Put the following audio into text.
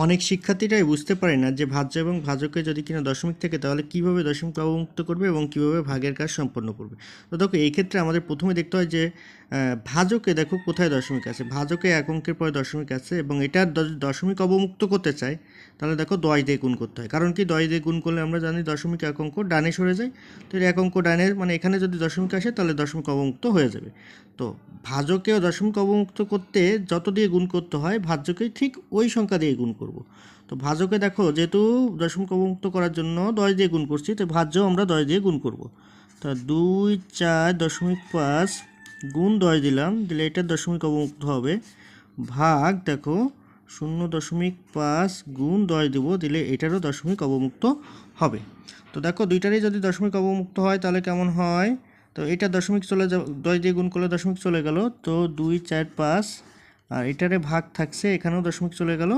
অনেক শিক্ষার্থীরাই বুঝতে পারে না যে ভাজ্য এবং ভাজকে যদি কিনা দশমিক থাকে তাহলে কিভাবে দশমিক অবমুক্ত করবে এবং কিভাবে ভাগের কাজ সম্পন্ন করবে। তো দেখো এই ক্ষেত্রে আমাদের প্রথমে দেখতে হয় যে ভাজকে দেখো কোথায় দশমিক আছে, ভাজকে এক অঙ্কের পরে দশমিক আছে এবং এটার দশমিক অবমুক্ত করতে চাই তাহলে দেখো 10 দিয়ে গুণ করতে হয়। কারণ কি 10 দিয়ে গুণ করলে আমরা জানি দশমিক এক অঙ্ক ডানে সরে যায়। তো এক অঙ্ক ডানের মানে এখানে যদি দশমিক আসে তাহলে দশমিক অবমুক্ত হয়ে যাবে। তো ভাজকেও দশমিক অবমুক্ত করতে যত দিয়ে গুণ করতে হয় ভাজ্যকে ঠিক ওই সংখ্যা দিয়ে গুণ করব। তো ভাজকে দেখো যেহেতু দশমিক অবমুক্ত করার জন্য 10 দিয়ে গুণ করছি, তো ভাজ্য আমরা 10 দিয়ে গুণ করব। তা 2 4.5 গুণ 10 দিলে এটার দশমিক অবমুক্ত হবে। ভাগ দেখো 0.5 গুণ 10 দিলে এটারও দশমিক অবমুক্ত হবে। তো দেখো দুইটারই যদি দশমিক অবমুক্ত হয় তাহলে কেমন হয়, তো এটা দশমিক চলে যাবে, 10 দিয়ে গুণ করলে দশমিক চলে গেল, তো 2 4 5 আর এটারে ভাগ থাকছে, এখানেও দশমিক চলে গেল।